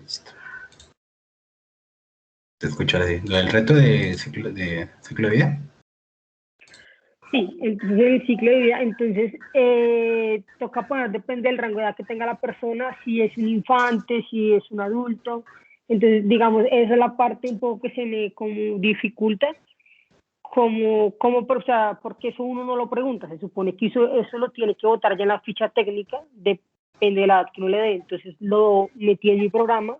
Listo. Te escucho ahora sí. ¿Lo del reto de ciclo de vida? Sí, entonces el ciclo de vida, entonces toca poner, depende del rango de edad que tenga la persona, si es un infante, si es un adulto. Entonces, digamos, esa es la parte un poco que se me como dificulta, o sea, porque eso uno no lo pregunta, se supone que eso lo tiene que votar ya en la ficha técnica, depende de la edad que uno le dé. Entonces lo metí en mi programa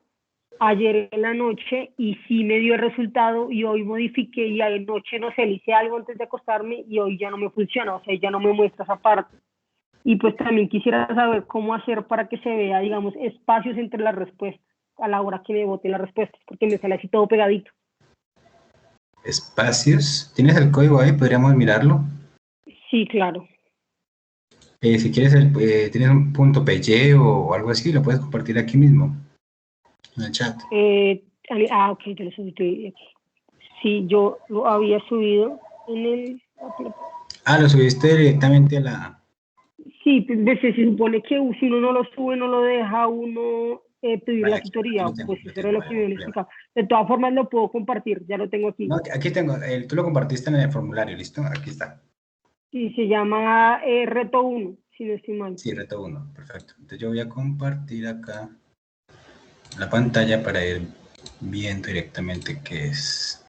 ayer en la noche y sí me dio el resultado y hoy modifiqué y anoche, no sé, le hice algo antes de acostarme y hoy ya no me funciona, o sea, ya no me muestra esa parte. Y pues también quisiera saber cómo hacer para que se vea, digamos, espacios entre las respuestas a la hora que me vote las respuestas, porque me sale así todo pegadito. Espacios. ¿Tienes el código ahí? ¿Podríamos mirarlo? Sí, claro. Si quieres, tienes un punto PY o algo así, lo puedes compartir aquí mismo, en el chat. Ok, yo lo subí aquí. Sí, yo lo había subido en el... Ah, lo subiste directamente a la... Sí, pues se supone que si uno no lo sube, no lo deja uno pedir Vale, la tutoría, pues lo eso era tengo, lo vale, que no me hay habían problema. explicado. De todas formas lo puedo compartir, ya lo tengo aquí. No, aquí tengo, tú lo compartiste en el formulario, ¿listo? Aquí está. Y se llama Reto 1, si no estoy mal. Sí, reto 1, perfecto. Entonces yo voy a compartir acá la pantalla para ir viendo directamente qué es.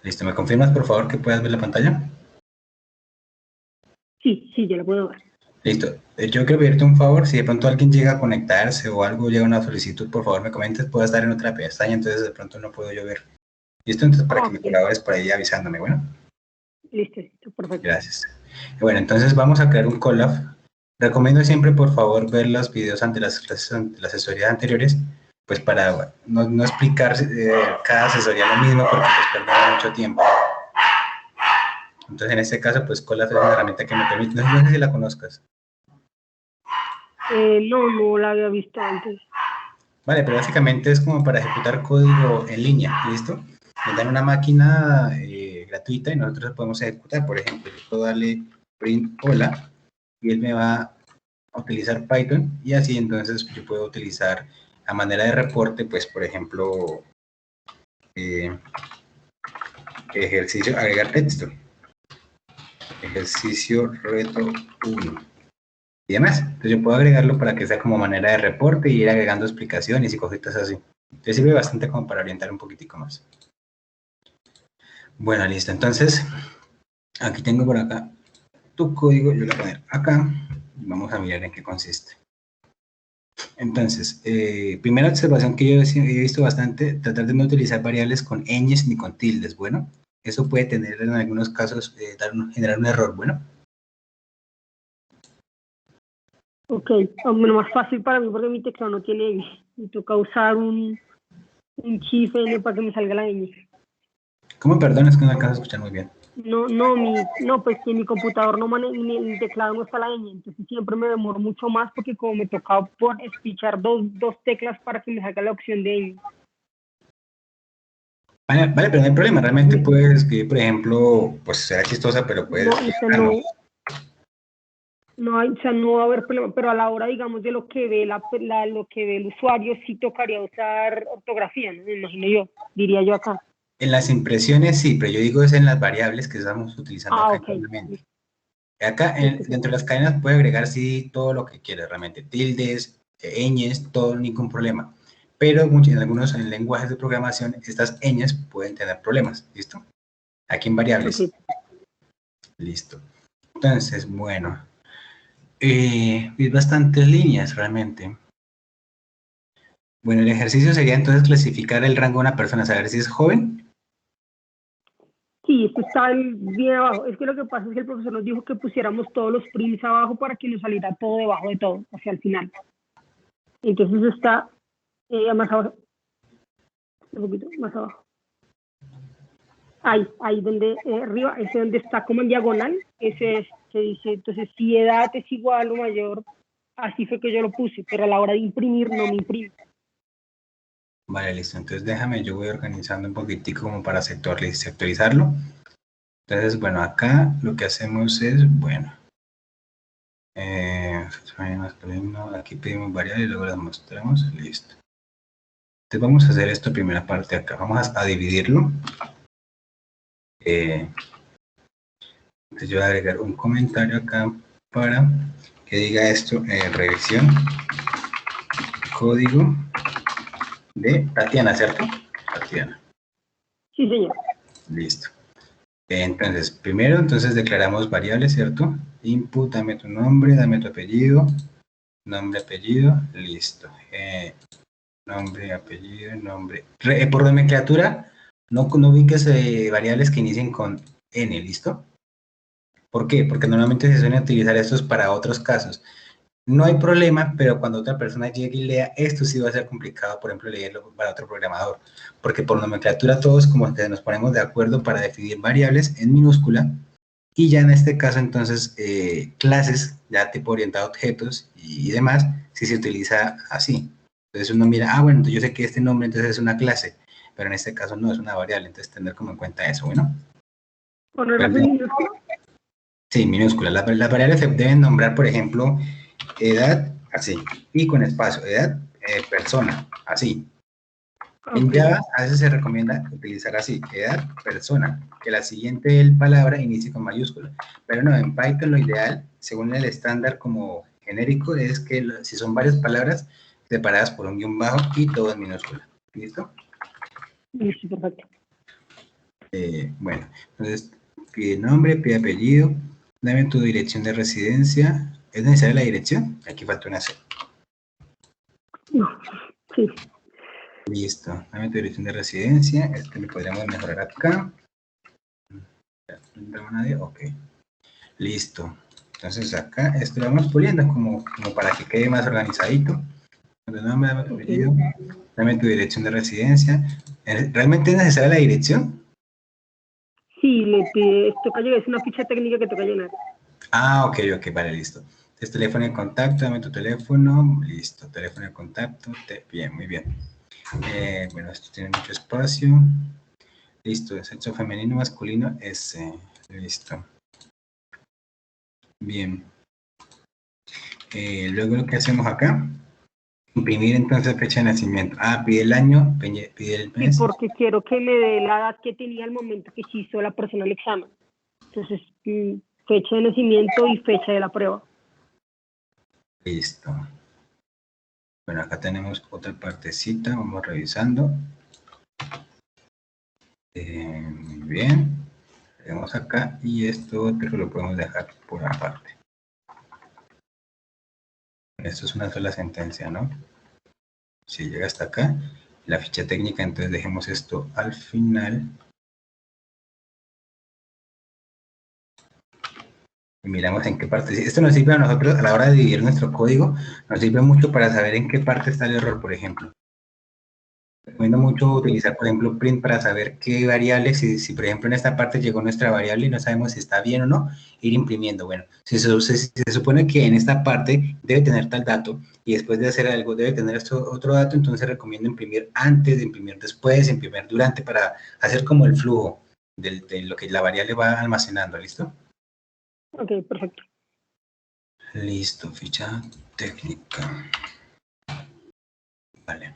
Listo, ¿me confirmas por favor que puedas ver la pantalla? Sí, ya lo puedo ver. Listo. Yo quiero pedirte un favor, si de pronto alguien llega a conectarse o algo llega una solicitud, por favor me comentes, puedo estar en otra pestaña, entonces de pronto no puedo yo ver. ¿Listo? Entonces para que me Ok, colabores por ahí avisándome, bueno. listo, perfecto. Gracias. Bueno, entonces vamos a crear un collab. Recomiendo siempre, por favor, ver los videos ante las clases, ante las asesorías anteriores, pues para no explicar cada asesoría lo mismo, porque pues perdemos mucho tiempo. Entonces, en este caso, pues collab es una herramienta que me permite, no sé si la conozcas. No la había visto antes. Vale, pero básicamente es como para ejecutar código en línea, ¿listo? Nos dan una máquina gratuita y nosotros podemos ejecutar. Por ejemplo, yo puedo darle print hola y él me va a utilizar Python y así entonces yo puedo utilizar a manera de reporte, pues por ejemplo, ejercicio, agregar texto, ejercicio reto 1 y demás. Entonces yo puedo agregarlo para que sea como manera de reporte y ir agregando explicaciones y cositas así. Entonces sirve bastante como para orientar un poquitico más. Bueno, listo. Entonces, aquí tengo por acá tu código. Yo lo voy a poner acá. Vamos a mirar en qué consiste. Entonces, primera observación que yo he visto bastante, tratar de no utilizar variables con ñes ni con tildes. Bueno, eso puede tener en algunos casos, generar un error. Bueno. Ok, lo más fácil para mí porque mi teclado no tiene ñ. Me toca usar un shift N para que me salga la ñ. ¿Cómo perdonas que no alcanzo a escuchar muy bien? No, pues que mi computador no maneja, el teclado no está la ñ, entonces siempre me demoro mucho más porque como me toca por espichar dos teclas para que me salga la opción de ñ. Vale, pero no hay problema. Realmente puedes escribir, por ejemplo, pues será chistosa, pero puedes escribir. O sea, no va a haber problema, pero a la hora, digamos, de lo que ve lo que ve el usuario, sí tocaría usar ortografía, ¿no? Me imagino yo, diría yo acá. En las impresiones sí, pero yo digo es en las variables que estamos utilizando acá internamente. Acá, dentro de las cadenas puede agregar sí todo lo que quiera realmente, tildes, ñes, todo, ningún problema. Pero en algunos lenguajes de programación, estas ñes pueden tener problemas, ¿listo? Aquí en variables. Okay. Listo. Entonces, bueno, es bastantes líneas realmente. Bueno, el ejercicio sería entonces clasificar el rango de una persona, saber si es joven. Sí, esto está bien abajo. Es que lo que pasa es que el profesor nos dijo que pusiéramos todos los prints abajo para que nos saliera todo debajo de todo, hacia el final. Entonces está más abajo, un poquito más abajo. Ahí donde arriba, ese donde está como en diagonal, ese es que dice, entonces si edad es igual o mayor, así fue que yo lo puse, pero a la hora de imprimir no me imprime. Vale, listo. Entonces déjame, yo voy organizando un poquitico como para sectorizarlo. Entonces, bueno, acá lo que hacemos es, bueno, Aquí pedimos variables y luego las mostramos. Listo. Entonces vamos a hacer esta primera parte acá. Vamos a dividirlo. Entonces yo voy a agregar un comentario acá para que diga esto, revisión, código de Tatiana, ¿cierto? Tatiana. Sí, señor. Listo. Entonces, primero, entonces declaramos variables, ¿cierto? Input, dame tu nombre, dame tu apellido, nombre, apellido, listo. Nombre, apellido, nombre. Por nomenclatura, no ubiques variables que inicien con N, ¿listo? ¿Por qué? Porque normalmente se suelen utilizar estos para otros casos. No hay problema, pero cuando otra persona llegue y lea, esto sí va a ser complicado, por ejemplo, leerlo para otro programador, porque por nomenclatura todos como que nos ponemos de acuerdo para definir variables en minúscula, y ya en este caso entonces clases, ya tipo orientado a objetos y demás, sí se utiliza así. Entonces uno mira, bueno, entonces yo sé que este nombre entonces es una clase, pero en este caso no es una variable, entonces tener como en cuenta eso, bueno. ¿Ponerlas en minúscula? Sí, minúscula. Las variables se deben nombrar, por ejemplo, edad, así, y con espacio, edad, persona, así. Okay. En Java a veces se recomienda utilizar así, edad, persona, que la siguiente palabra inicie con mayúscula. Pero no, en Python lo ideal, según el estándar como genérico, es que si son varias palabras separadas por un guión bajo y todo en minúscula. ¿Listo? Listo, perfecto. Bueno, entonces pide nombre, pide apellido, dame tu dirección de residencia. ¿Es necesaria la dirección? Aquí falta una C. No, sí. Listo, dame tu dirección de residencia. Este lo podríamos mejorar acá. ¿No nadie? Ok. Listo. Entonces acá esto lo vamos puliendo como para que quede más organizadito. Nombre, dame tu apellido, dame tu dirección de residencia. ¿Realmente es necesaria la dirección? Sí, le pide, toca llenar, es una ficha técnica que toca llenar. Ah, ok, vale, listo. Entonces, teléfono de contacto, dame tu teléfono, listo, teléfono de contacto, bien, muy bien. Bueno, esto tiene mucho espacio. Listo, sexo femenino, masculino, S, listo. Bien. Luego lo que hacemos acá, imprimir entonces fecha de nacimiento. Ah, pide el año, pide el mes. Sí, porque quiero que me dé la edad que tenía al momento que se hizo la persona el examen. Entonces, fecha de nacimiento y fecha de la prueba. Listo. Bueno, acá tenemos otra partecita, vamos revisando. Muy bien. Tenemos acá y esto otro lo podemos dejar por aparte. Esto es una sola sentencia, ¿no? Si llega hasta acá, la ficha técnica, entonces dejemos esto al final. Y miramos en qué parte. Esto nos sirve a nosotros a la hora de dividir nuestro código, nos sirve mucho para saber en qué parte está el error, por ejemplo. Recomiendo mucho utilizar, por ejemplo, print para saber qué variable, si por ejemplo en esta parte llegó nuestra variable y no sabemos si está bien o no, ir imprimiendo. Bueno, si se supone que en esta parte debe tener tal dato y después de hacer algo debe tener otro dato, entonces recomiendo imprimir antes, de imprimir después, imprimir durante para hacer como el flujo de lo que la variable va almacenando. ¿Listo? Ok, perfecto. Listo, ficha técnica. Vale.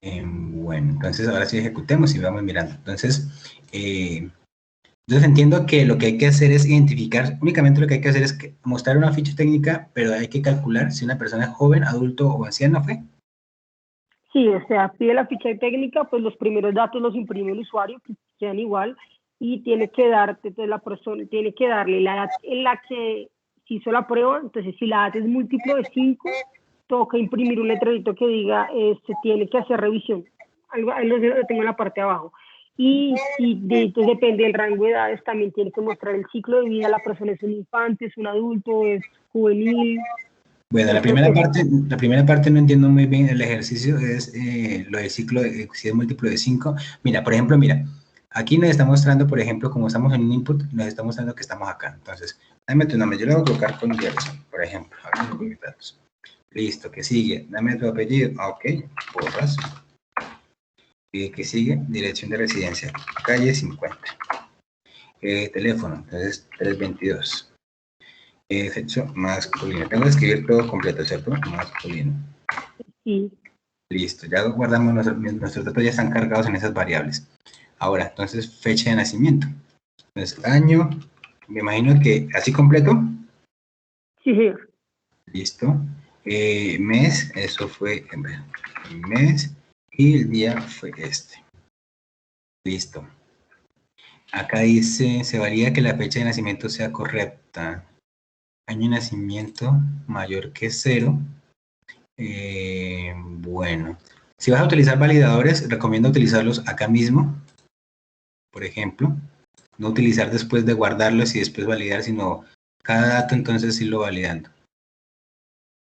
Bueno, entonces ahora sí ejecutemos y vamos mirando. Entonces entiendo que lo que hay que hacer es identificar, únicamente lo que hay que hacer es mostrar una ficha técnica, pero hay que calcular si una persona es joven, adulto o anciana fue. Sí, o sea, pide la ficha técnica, pues los primeros datos los imprime el usuario, que quedan igual, y tiene que darte, entonces la persona tiene que darle la edad en la que se hizo la prueba. Entonces si la edad es múltiplo de 5, toca imprimir un letrerito que diga, se tiene que hacer revisión. Algo, ahí lo tengo en la parte de abajo. Y si entonces depende del rango de edades, también tiene que mostrar el ciclo de vida, la persona es un infante, es un adulto, es juvenil. Bueno, la primera parte no entiendo muy bien el ejercicio, es lo del ciclo, si es múltiplo de 5. Mira, por ejemplo, mira, aquí nos está mostrando, por ejemplo, como estamos en un input, nos está mostrando que estamos acá. Entonces, dame tu nombre, yo lo voy a colocar con Gerson, por ejemplo, aquí con mis datos. Listo, ¿qué sigue? Dame tu apellido. Ok, borras. Y ¿qué sigue? Dirección de residencia, calle 50. Teléfono, entonces 322. Sexo masculino. Tengo que escribir todo completo, ¿cierto? Masculino. Sí. Listo, ya guardamos nuestros datos, ya están cargados en esas variables. Ahora, entonces, fecha de nacimiento. Entonces, año, me imagino que así completo. Sí, señor. Listo. Mes, eso fue mes, y el día fue este. Listo. Acá dice, se valida que la fecha de nacimiento sea correcta. Año de nacimiento mayor que 0. Bueno, si vas a utilizar validadores, recomiendo utilizarlos acá mismo, por ejemplo. No utilizar después de guardarlos y después validar, sino cada dato entonces irlo validando.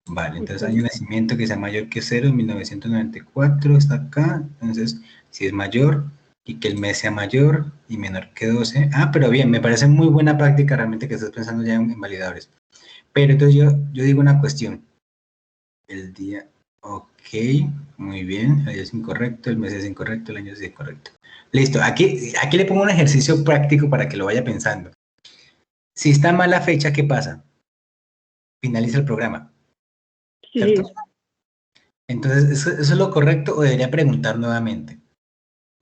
Vale, entonces Okay. hay un nacimiento que sea mayor que 0 en 1994, está acá. Entonces, si es mayor y que el mes sea mayor y menor que 12. Ah, pero bien, me parece muy buena práctica realmente que estás pensando ya en validadores. Pero entonces yo digo una cuestión. El día, ok, muy bien. El día es incorrecto, el mes es incorrecto, el año es incorrecto. Listo, aquí le pongo un ejercicio práctico para que lo vaya pensando. Si está mal la fecha, ¿qué pasa? Finaliza el programa, Sí, ¿cierto? señor. Entonces, ¿eso es lo correcto o debería preguntar nuevamente?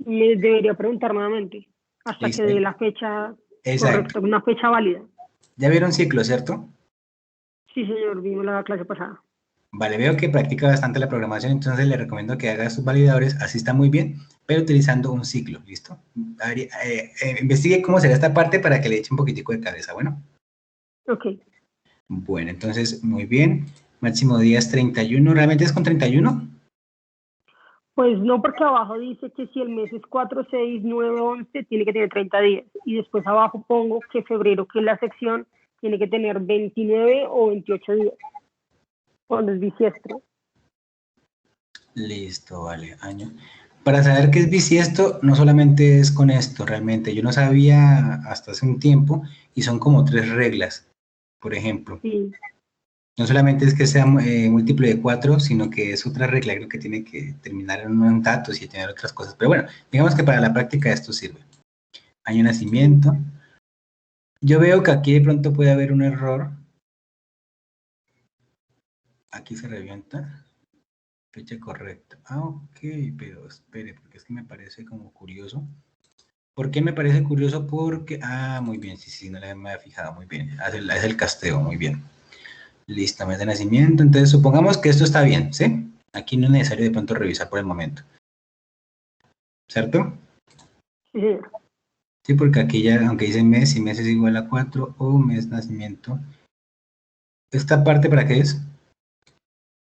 Me debería preguntar nuevamente hasta que Listo. dé la fecha Exacto. correcta, una fecha válida. Ya vieron ciclo, ¿cierto? Sí, señor, vimos la clase pasada. Vale, veo que practica bastante la programación, entonces le recomiendo que haga sus validadores, así está muy bien, pero utilizando un ciclo, ¿listo? Investigue cómo será esta parte para que le eche un poquitico de cabeza, ¿bueno? Ok. Bueno, entonces, muy bien. Máximo días 31, ¿realmente es con 31? Pues no, porque abajo dice que si el mes es 4, 6, 9, 11, tiene que tener 30 días. Y después abajo pongo que febrero, que es la sección, tiene que tener 29 o 28 días, cuando es bisiestro. Listo, vale, año. Para saber qué es bisiesto, no solamente es con esto, realmente. Yo no sabía hasta hace un tiempo y son como 3 reglas, por ejemplo. Sí. No solamente es que sea múltiplo de 4, sino que es otra regla, creo que tiene que terminar en un datos y tener otras cosas. Pero bueno, digamos que para la práctica esto sirve. Año de nacimiento. Yo veo que aquí de pronto puede haber un error. Aquí se revienta. Fecha correcta. Ah, ok, pero espere, porque es que me parece como curioso. ¿Por qué me parece curioso? Porque, muy bien, sí, no me había fijado, muy bien. Es el casteo, muy bien. Listo, mes de nacimiento. Entonces, supongamos que esto está bien, ¿sí? Aquí no es necesario de pronto revisar por el momento. ¿Cierto? Sí, señor. Sí, porque aquí ya, aunque dice mes, si mes es igual a 4 o mes de nacimiento. ¿Esta parte para qué es?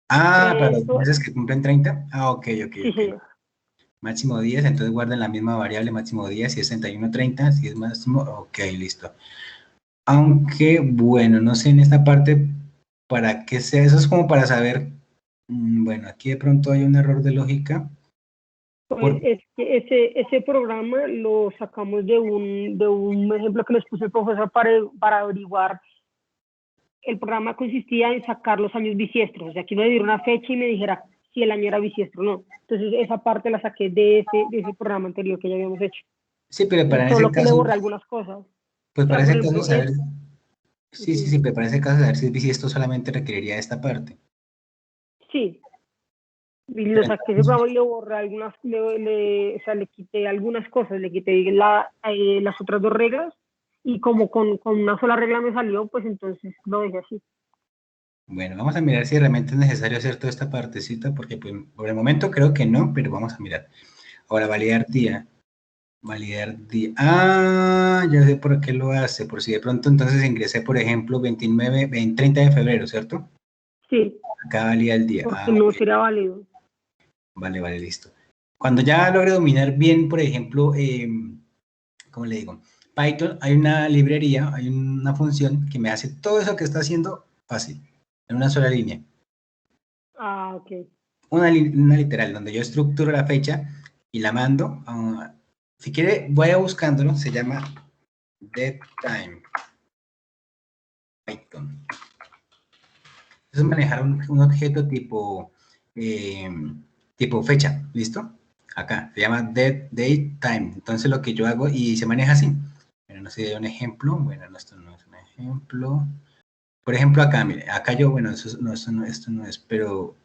Para los Eso, meses que cumplen 30. Ok, sí, ok. señor. Máximo 10, entonces guarden la misma variable, máximo 10, si es 61, 30, si es máximo, ok, listo. Aunque, bueno, no sé en esta parte para qué sea, eso es como para saber, bueno, aquí de pronto hay un error de lógica. Pues es que ese programa lo sacamos de un ejemplo que les puso el profesor para averiguar. El programa consistía en sacar los años bisiestros, o sea, que uno le diera una fecha y me dijera si el año era bisiestro o no. Entonces, esa parte la saqué de ese programa anterior que ya habíamos hecho. Sí, pero para en ese Solo que le caso, borré algunas cosas. O pues para sea, por ese caso ejemplo, saber, sí, sí, pero para ese caso saber si es bisiesto solamente requeriría esta parte. sí, y lo Pero saqué ese programa y le borré algunas, o sea, le quité algunas cosas, le quité las otras dos reglas y como con una sola regla me salió, pues entonces lo dejé así. bueno, vamos a mirar si realmente es necesario hacer toda esta partecita, porque pues, por el momento creo que no, pero vamos a mirar. Ahora, validar día. Validar día. Ya sé por qué lo hace. Por si de pronto entonces ingresé, por ejemplo, 29, 30 de febrero, ¿cierto? Sí, Acá valida el día. porque Ok. no sería válido. Vale, listo. Cuando ya logre dominar bien, por ejemplo, ¿cómo le digo? Python, hay una librería, hay una función que me hace todo eso que está haciendo fácil, en una sola línea. Ok. Una literal, donde yo estructuro la fecha y la mando. Si quiere, vaya buscándolo, se llama DeadTime Python. Es manejar un objeto eh, tipo fecha, ¿listo? Acá, se llama DateTime. Entonces lo que yo hago y se maneja así. Pero no sé si hay un ejemplo. Bueno, no, esto no es un ejemplo. Por ejemplo, acá, mire, acá yo, bueno, esto no es, pero...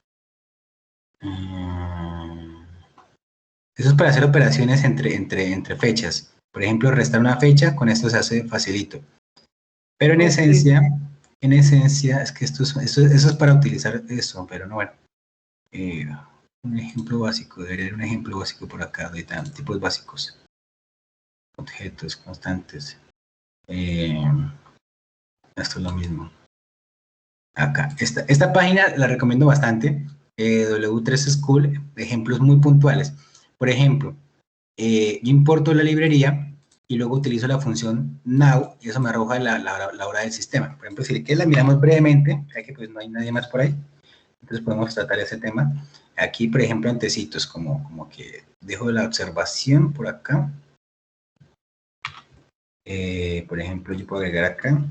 eso es para hacer operaciones entre fechas. Por ejemplo, restar una fecha, con esto se hace facilito. Pero en esencia, es que eso es para utilizar eso, pero no, bueno. Un ejemplo básico, debería haber un ejemplo básico por acá, de tipos básicos. Objetos, constantes. Esto es lo mismo. Acá, esta página la recomiendo bastante, W3 School, ejemplos muy puntuales. Por ejemplo, yo importo la librería y luego utilizo la función now y eso me arroja la hora del sistema. Por ejemplo, si la miramos brevemente, ya que pues no hay nadie más por ahí, entonces podemos tratar ese tema. Aquí, por ejemplo, antecitos, como que dejo la observación por acá. Por ejemplo, yo puedo agregar acá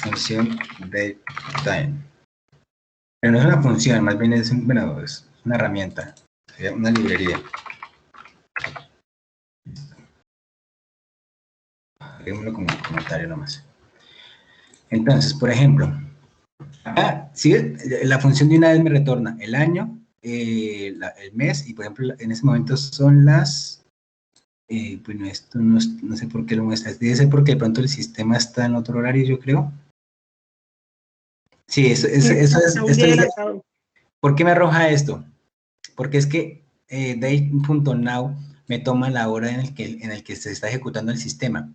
función datetime. Pero no es una función, más bien es una herramienta, una librería. Hagámoslo como comentario nomás. Entonces, por ejemplo, acá, ¿sí? La función de una vez me retorna el año, el mes, y por ejemplo, en ese momento son las... bueno, esto no sé por qué lo muestra. Debe ser porque de pronto el sistema está en otro horario, yo creo. Sí, eso es. ¿Por qué me arroja esto? Porque es que date.now me toma la hora en el que se está ejecutando el sistema.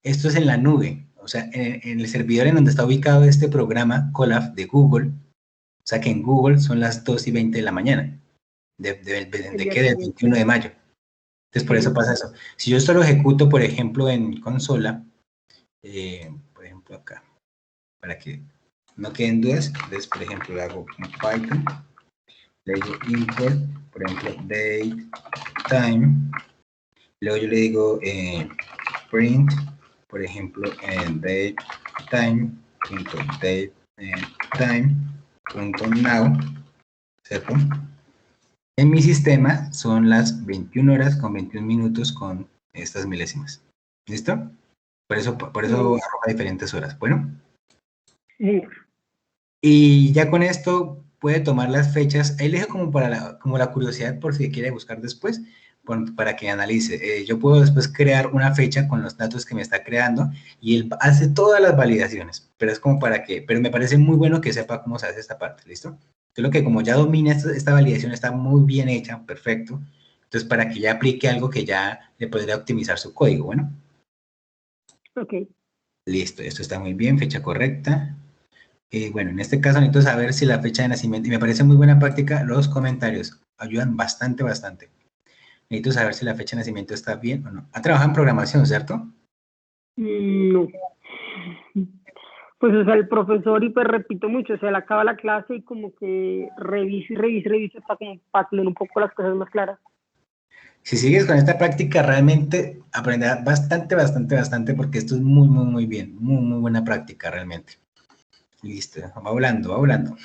Esto es en la nube, o sea, en el servidor en donde está ubicado este programa Colab de Google, o sea que en Google son las 2:20 de la mañana, del 21 de mayo. Entonces, por eso pasa eso. Si yo esto lo ejecuto, por ejemplo, en consola, por ejemplo acá, para que no queden dudas, entonces, por ejemplo, le hago un Python, le digo import, por ejemplo, datetime, luego yo le digo print, por ejemplo, datetime.now, ¿cierto? En mi sistema son las 21 horas con 21 minutos con estas milésimas. ¿Listo? Por eso arroja diferentes horas. Bueno. Sí. Y ya con esto puede tomar las fechas. Ahí le dejo como la curiosidad por si quiere buscar después, para que analice. Yo puedo después crear una fecha con los datos que me está creando y él hace todas las validaciones. Pero es como pero me parece muy bueno que sepa cómo se hace esta parte. ¿Listo? Creo que como ya domina esta validación, está muy bien hecha, perfecto. Entonces, para que ya aplique algo que ya le podría optimizar su código, ¿bueno? Ok. Listo, esto está muy bien, fecha correcta. Bueno, en este caso necesito saber si la fecha de nacimiento, y me parece muy buena práctica, los comentarios ayudan bastante. Necesito saber si la fecha de nacimiento está bien o no. ¿Ha trabajado en programación, cierto? No. Pues, o sea, el profesor, y pues repito mucho, o sea, él acaba la clase y como que revisa para como para tener un poco las cosas más claras. Si sigues con esta práctica, realmente aprenderás bastante, porque esto es muy bien, muy buena práctica realmente. Listo, va volando.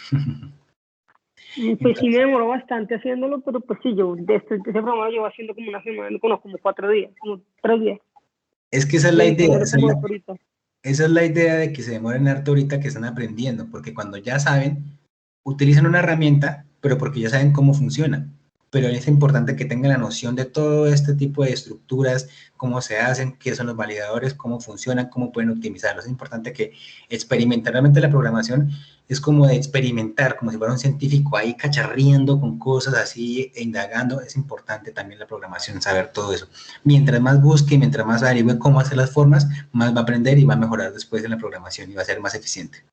Pues entonces, sí me demoró bastante haciéndolo, pero pues sí, yo de ese programa lo llevo haciendo como una semana, como 4 días, como 3 días. Es que esa es la idea, esa es la idea de que se demoren harto ahorita que están aprendiendo, porque cuando ya saben, utilizan una herramienta, pero porque ya saben cómo funciona. Pero es importante que tengan la noción de todo este tipo de estructuras, cómo se hacen, qué son los validadores, cómo funcionan, cómo pueden optimizarlos. Es importante que experimentar. Realmente la programación es como de experimentar, como si fuera un científico ahí cacharriendo con cosas así e indagando. Es importante también la programación, saber todo eso. Mientras más busque, mientras más averigüe cómo hacer las formas, más va a aprender y va a mejorar después en la programación y va a ser más eficiente.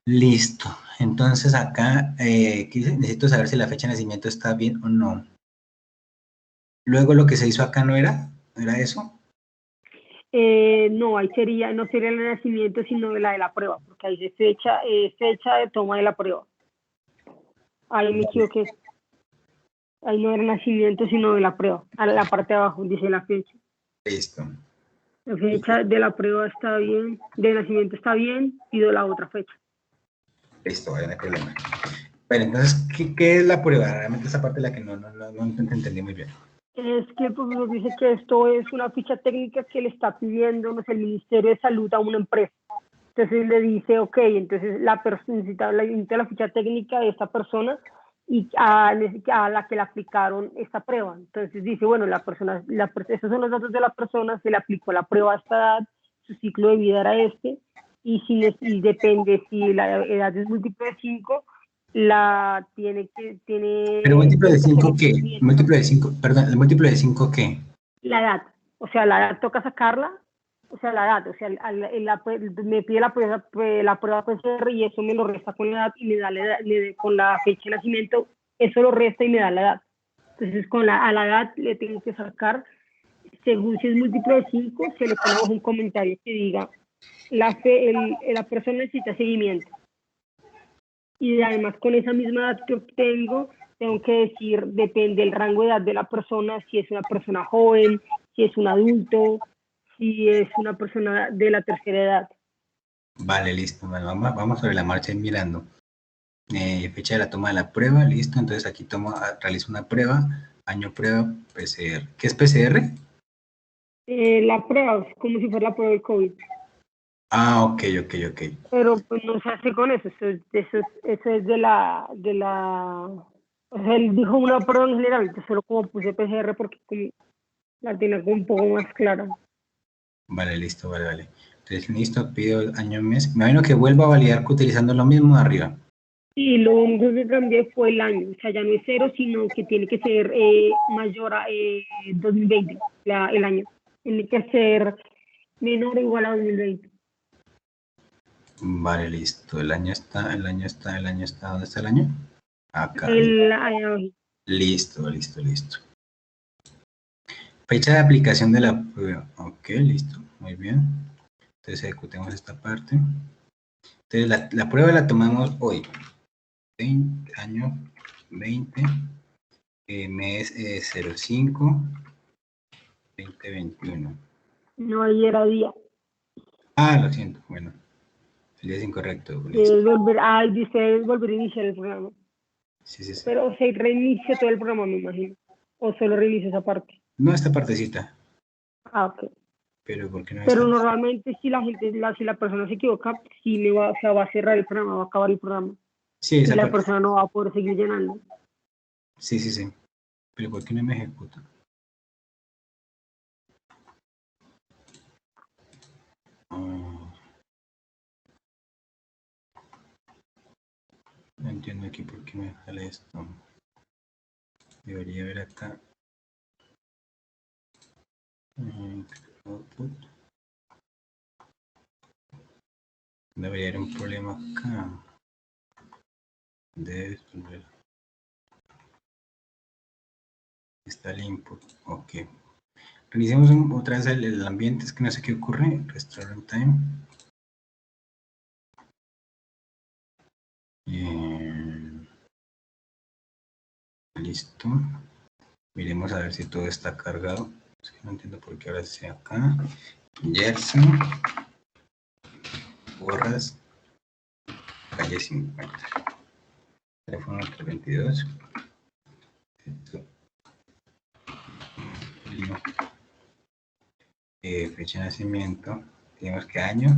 Listo. Entonces acá necesito saber si la fecha de nacimiento está bien o no. Luego lo que se hizo acá no era eso. No, ahí no sería el nacimiento, sino la de la prueba, porque ahí dice fecha de toma de la prueba. Ahí me equivoqué. Ahí no era nacimiento, sino de la prueba. A la parte de abajo dice la fecha. Listo. La fecha de la prueba está bien, de nacimiento está bien, pido la otra fecha. Listo, no hay problema. Pero entonces, ¿qué es la prueba? Realmente esa parte es la que no entendí muy bien. Es que el profesor dice que esto es una ficha técnica que le está pidiendo el Ministerio de Salud a una empresa. Entonces le dice, ok, entonces necesita la ficha técnica de esta persona y a la que le aplicaron esta prueba. Entonces dice, bueno, estos son los datos de la persona, se le aplicó la prueba a esta edad, su ciclo de vida era este, y depende si la edad es múltiplo de 5, ¿Pero múltiplo de tiene que hacer 5 un qué? seguimiento. Múltiplo de 5, perdón, ¿el múltiplo de 5 qué? La edad, o sea, la edad toca sacarla, o sea, la edad, o sea, me pide la prueba PCR y eso me lo resta con la edad y me da con la fecha de nacimiento, eso lo resta y me da la edad. Entonces, a la edad le tengo que sacar, según si es múltiplo de 5, se le pone abajo un comentario que diga, la persona necesita seguimiento. Y además con esa misma edad que obtengo, tengo que decir, depende del rango de edad de la persona, si es una persona joven, si es un adulto, si es una persona de la tercera edad. Vale, listo. Bueno, vamos sobre la marcha mirando. Fecha de la toma de la prueba, listo. Entonces aquí realizo una prueba, año prueba, PCR. ¿Qué es PCR? La prueba es como si fuera la prueba del COVID. Ah, ok. Pero pues no se hace con eso, eso es de la, o sea, él dijo una prueba en general, yo solo como puse PCR porque como la tiene como un poco más clara. Vale, listo, vale. Entonces, listo, pido el año, mes. Me imagino que vuelvo a validar utilizando lo mismo de arriba. Y lo único que cambié fue el año, o sea, ya no es 0, sino que tiene que ser mayor a 2020, el año. Tiene que ser menor o igual a 2020. Vale, listo. ¿Dónde está el año? Acá. Listo. Fecha de aplicación de la prueba. Ok, listo. Muy bien. Entonces ejecutemos esta parte. Entonces la prueba la tomamos hoy. Año 20, mes 05, 2021. No, ahí era día. Ah, lo siento. Bueno, el día es incorrecto. Dice volver a iniciar el programa. Sí. Pero se reinicia todo el programa, me imagino. O solo reinicia esa parte. No, esta partecita. Ah, ok. Pero ¿por qué no Pero está? normalmente si la persona se equivoca, sí va a cerrar el programa, va a acabar el programa. Sí, Y esa la parte. persona no va a poder seguir llenando. Sí. Pero ¿por qué no me ejecuta? No entiendo aquí por qué me sale esto. Debería ver acá. Output. Debería haber un problema acá. Debe resolver. Está el input. Ok. Reiniciamos otra vez el ambiente. Es que no sé qué ocurre. Restore runtime. Listo. Miremos a ver si todo está cargado. Es que no entiendo por qué ahora sea acá. Gerson. Borras. Calle 50. Teléfono 322. Fecha de nacimiento. Tenemos que año.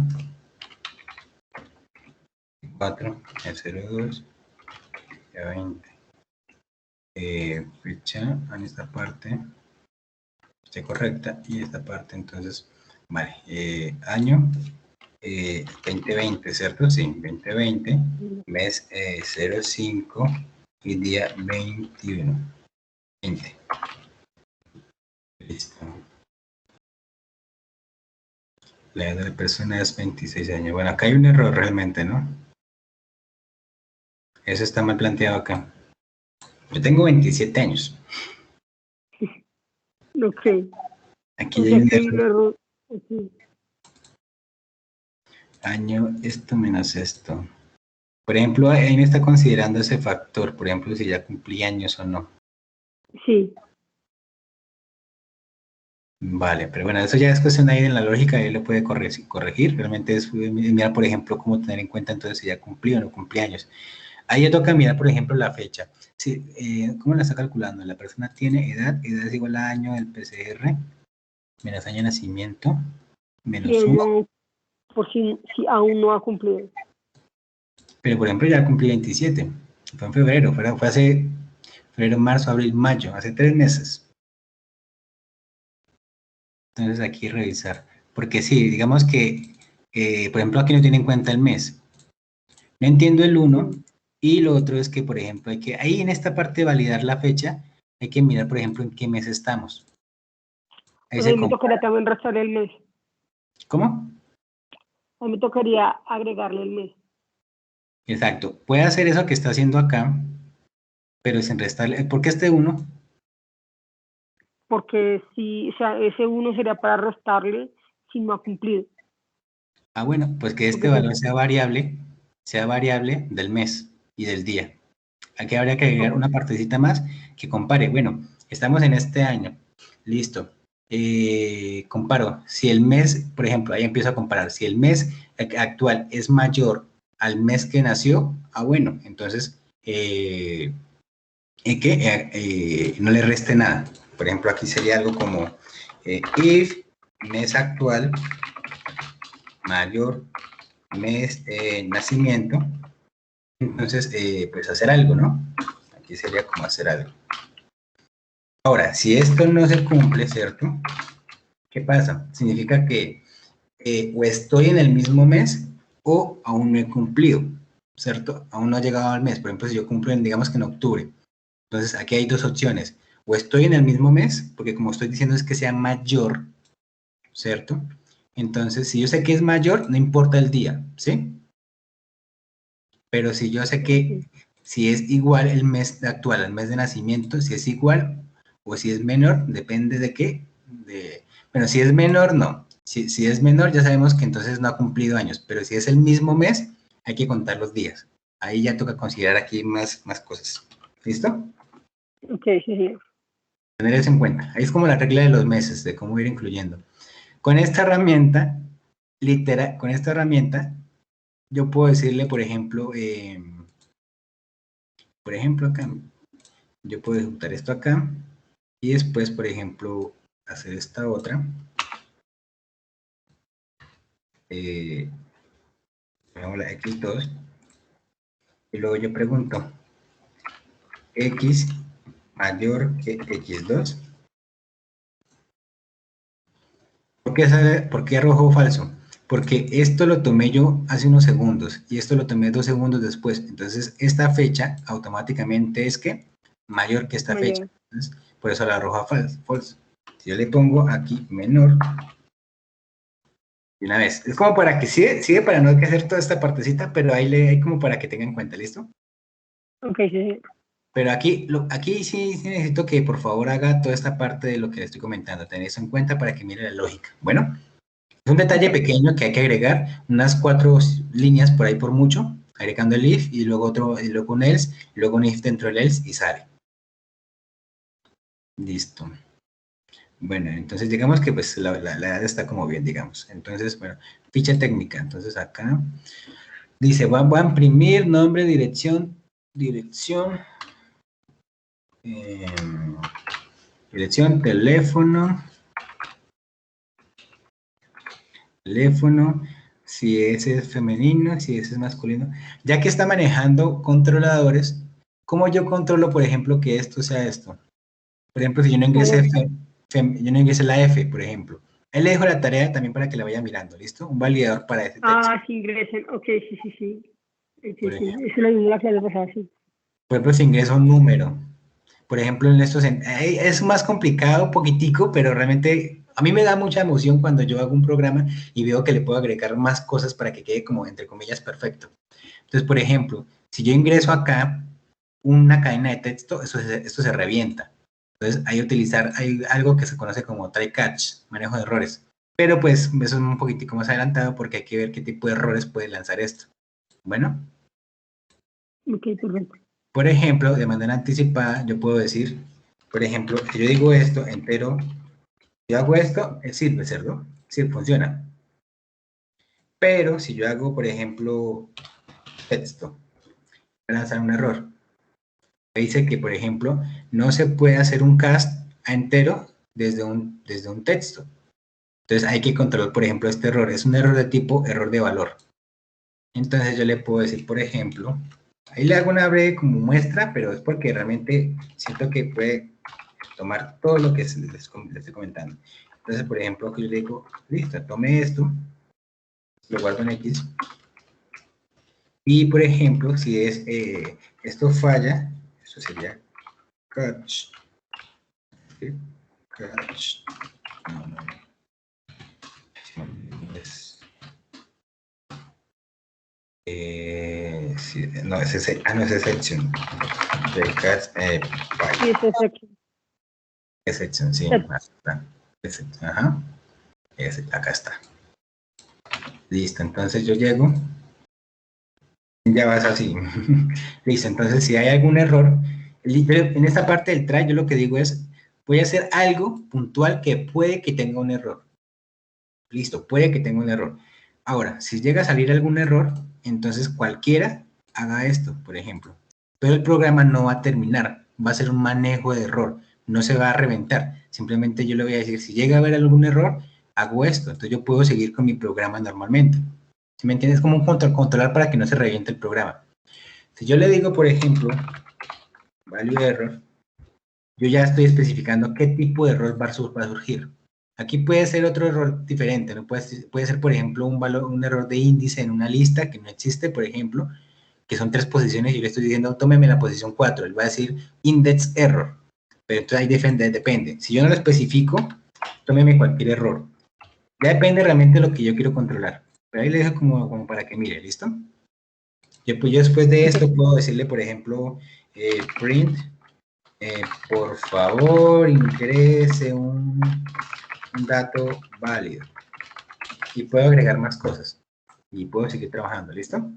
4, el 02, ya 20. Fecha en esta parte. Fecha correcta. Y esta parte, entonces, vale. Año 2020, ¿cierto? Sí, 2020. Mes 05 y día 21. 20. Listo. La edad de la persona es 26 años. Bueno, acá hay un error realmente, ¿no? Eso está mal planteado acá. Yo tengo 27 años. Ok. Aquí O ya hay sea un que hay un error. error. Okay. Año esto menos esto. Por ejemplo, ahí me está considerando ese factor. Por ejemplo, si ya cumplí años o no. Sí. Vale, pero bueno, eso ya es cuestión ahí de la lógica, él lo puede corregir. Realmente es mirar, por ejemplo, cómo tener en cuenta entonces si ya cumplí o no cumplí años. Ahí ya toca mirar, por ejemplo, la fecha. Sí, ¿cómo la está calculando? La persona tiene edad es igual a año del PCR, menos año de nacimiento, Sí, menos 1. por si aún no ha cumplido. Pero, por ejemplo, ya cumplí 27. Fue en febrero, fue hace febrero, marzo, abril, mayo, hace 3 meses. Entonces, aquí revisar. Porque sí, digamos que, por ejemplo, aquí no tiene en cuenta el mes. No entiendo el 1. Y lo otro es que, por ejemplo, hay que, ahí en esta parte de validar la fecha, hay que mirar, por ejemplo, en qué mes estamos. Ahí Pues me tocaría también restarle el mes. ¿Cómo? A mí me tocaría agregarle el mes. Exacto. Puede hacer eso que está haciendo acá, pero sin restarle. ¿Por qué este 1? Porque si, o sea, ese 1 sería para restarle si no ha cumplido. Ah, bueno, pues que este valor sea variable del mes y del día. Aquí habría que agregar una partecita más que compare. Bueno, estamos en este año. Listo. Comparo. Si el mes, por ejemplo, ahí empiezo a comparar. Si el mes actual es mayor al mes que nació, bueno, entonces no le reste nada. Por ejemplo, aquí sería algo como if mes actual mayor mes de nacimiento, entonces pues hacer algo, ¿no? Aquí sería como hacer algo. Ahora, si esto no se cumple, ¿cierto? ¿Qué pasa? Significa que o estoy en el mismo mes o aún no he cumplido, ¿cierto? Aún no ha llegado al mes. Por ejemplo, si yo cumplo digamos que en octubre. Entonces, aquí hay dos opciones. O estoy en el mismo mes, porque como estoy diciendo es que sea mayor, ¿cierto? Entonces, si yo sé que es mayor, no importa el día, ¿sí? Pero si yo sé que si es igual el mes actual al mes de nacimiento, si es igual o si es menor, depende de qué. Bueno, si es menor, no. Si es menor, ya sabemos que entonces no ha cumplido años, pero si es el mismo mes, hay que contar los días. Ahí ya toca considerar aquí más cosas. ¿Listo? Ok, sí. Tener eso en cuenta. Ahí es como la regla de los meses, de cómo ir incluyendo. Con esta herramienta, yo puedo decirle, por ejemplo, acá, yo puedo ejecutar esto acá y después, por ejemplo, hacer esta otra. Ponemos la x2 y luego yo pregunto x mayor que x2. ¿Por qué arrojó falso? Porque esto lo tomé yo hace unos segundos y esto lo tomé 2 segundos después. Entonces, esta fecha automáticamente es que mayor que esta fecha. Entonces, por eso la arroja falso. Si yo le pongo aquí menor, de una vez. Es como para que sigue para no hay que hacer toda esta partecita, pero ahí hay como para que tengan en cuenta, ¿listo? Ok, sí. Pero aquí sí necesito que por favor haga toda esta parte de lo que le estoy comentando. Tened eso en cuenta para que mire la lógica. Bueno, es un detalle pequeño que hay que agregar, unas 4 líneas por ahí por mucho, agregando el if y luego un else, y luego un if dentro del else y sale. Listo. Bueno, entonces digamos que pues la edad está como bien, digamos. Entonces, bueno, ficha técnica. Entonces acá dice, voy a imprimir nombre, dirección, dirección, teléfono, si ese es femenino, si ese es masculino. Ya que está manejando controladores, ¿cómo yo controlo, por ejemplo, que esto sea esto? Por ejemplo, si yo no ingrese, yo no ingrese la F, por ejemplo. Ahí le dejo la tarea también para que la vaya mirando, ¿listo? Un validador para ese texto. Sí ingresen. Ok, sí. Por ejemplo. Eso lo vimos la clase pasada, sí. Por ejemplo, si ingreso un número. Por ejemplo, en estos es más complicado, un poquitico, pero realmente a mí me da mucha emoción cuando yo hago un programa y veo que le puedo agregar más cosas para que quede como, entre comillas, perfecto. Entonces, por ejemplo, si yo ingreso acá una cadena de texto, esto se revienta. Entonces, hay algo que se conoce como try catch, manejo de errores. Pero pues eso es un poquitico más adelantado porque hay que ver qué tipo de errores puede lanzar esto. Bueno. Ok, perfecto. Por ejemplo, de manera anticipada, yo puedo decir, por ejemplo, si yo digo esto entero, yo hago esto, sirve, ¿cierto? Sí, funciona. Pero si yo hago, por ejemplo, texto, voy a lanzar un error. Dice que, por ejemplo, no se puede hacer un cast a entero desde un texto. Entonces hay que controlar, por ejemplo, este error. Es un error de tipo error de valor. Entonces yo le puedo decir, por ejemplo, ahí le hago una breve como muestra, pero es porque realmente siento que puede tomar todo lo que les estoy comentando. Entonces, por ejemplo, que yo le digo, listo, tome esto, lo guardo en X. Y, por ejemplo, si es esto falla, eso sería catch. ¿Sí? Catch. No. Es, sí, no, es exception. De catch, Sí, es exception. Exception, sí. Exception, ajá. Acá está. Listo, entonces yo llego. Ya vas así. Listo, entonces si hay algún error, en esta parte del try yo lo que digo es, voy a hacer algo puntual que puede que tenga un error. Listo, puede que tenga un error. Ahora, si llega a salir algún error, entonces cualquiera haga esto, por ejemplo. Pero el programa no va a terminar, va a ser un manejo de error, no se va a reventar. Simplemente yo le voy a decir, si llega a haber algún error, hago esto. Entonces yo puedo seguir con mi programa normalmente. ¿Sí me entiendes? Como un controlar para que no se reviente el programa. Si yo le digo, por ejemplo, value error, yo ya estoy especificando qué tipo de error va a surgir. Aquí puede ser otro error diferente, ¿no? Puede ser, por ejemplo, un error de índice en una lista que no existe, por ejemplo, que son 3 posiciones y yo le estoy diciendo, tómeme la posición 4, él va a decir index error, pero entonces ahí depende. Si yo no lo especifico, tómeme cualquier error. Ya depende realmente de lo que yo quiero controlar. Pero ahí le dejo como para que mire, ¿listo? Yo después de esto puedo decirle, por ejemplo, print, por favor, ingrese un dato válido. Y puedo agregar más cosas. Y puedo seguir trabajando, ¿listo?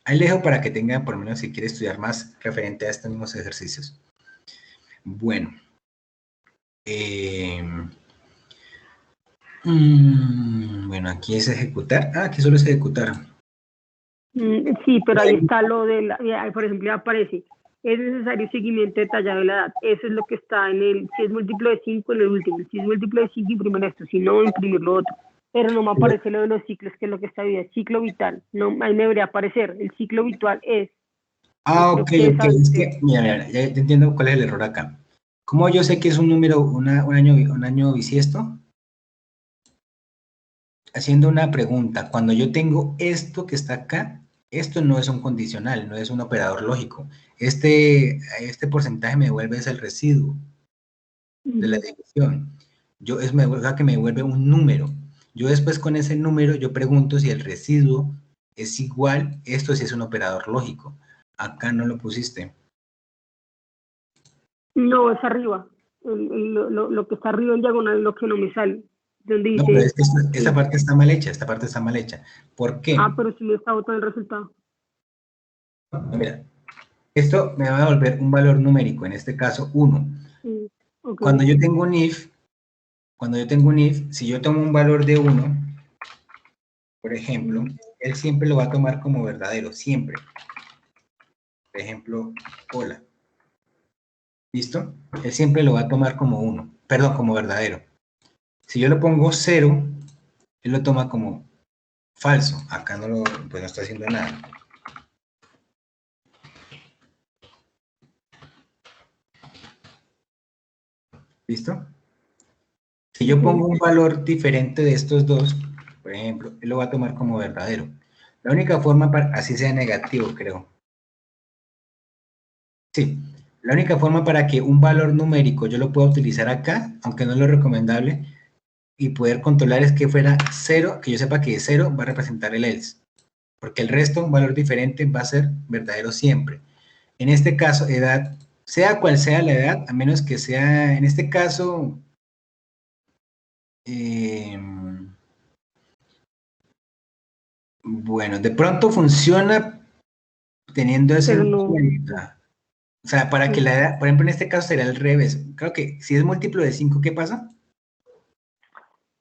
Ahí le dejo para que tenga, por lo menos, si quiere estudiar más referente a estos mismos ejercicios. Bueno. Bueno, aquí es ejecutar. Ah, aquí solo es ejecutar. Sí, pero ahí está lo de por ejemplo, ya aparece, es necesario seguimiento detallado de la edad. Eso es lo que está en el, si es múltiplo de 5 en el último, si es múltiplo de 5 imprimir esto, si no, imprimir lo otro. Pero no me aparece lo de los ciclos, que es lo que está bien, ciclo vital. No, ahí me debería aparecer, el ciclo vital es. Ah, ok. Es que, mira, ya entiendo cuál es el error acá. ¿Cómo yo sé que es un número, un año bisiesto? Haciendo una pregunta, cuando yo tengo esto que está acá, esto no es un condicional, no es un operador lógico. Este porcentaje me devuelve es el residuo de la división. Es que me devuelve un número. Yo después con ese número, yo pregunto si el residuo es igual, esto sí es un operador lógico. Acá no lo pusiste. No, es arriba. Lo que está arriba en diagonal es lo que no me sale. Donde No, dice, pero es que esta parte está mal hecha, esta parte está mal hecha. ¿Por qué? ah, pero si me está botando el resultado. Mira, esto me va a devolver un valor numérico, en este caso 1. Sí, okay. Cuando yo tengo un if, si yo tomo un valor de 1, por ejemplo, él siempre lo va a tomar como verdadero, siempre. Por ejemplo, hola. ¿Listo? Él siempre lo va a tomar como 1, perdón, como verdadero. Si yo le pongo 0, él lo toma como falso. Acá pues no está haciendo nada. ¿Listo? Si yo pongo un valor diferente de estos dos, por ejemplo, él lo va a tomar como verdadero. La única forma para, así sea negativo, creo. Sí, la única forma para que un valor numérico yo lo pueda utilizar acá, aunque no es lo recomendable, y poder controlar es que fuera 0, que yo sepa que 0 va a representar el else. Porque el resto, un valor diferente, va a ser verdadero siempre. En este caso, edad, sea cual sea la edad, a menos que sea, en este caso, bueno, de pronto funciona teniendo eso en cuenta. O sea, para que la edad, por ejemplo, en este caso sería al revés. Creo que si es múltiplo de 5, ¿qué pasa?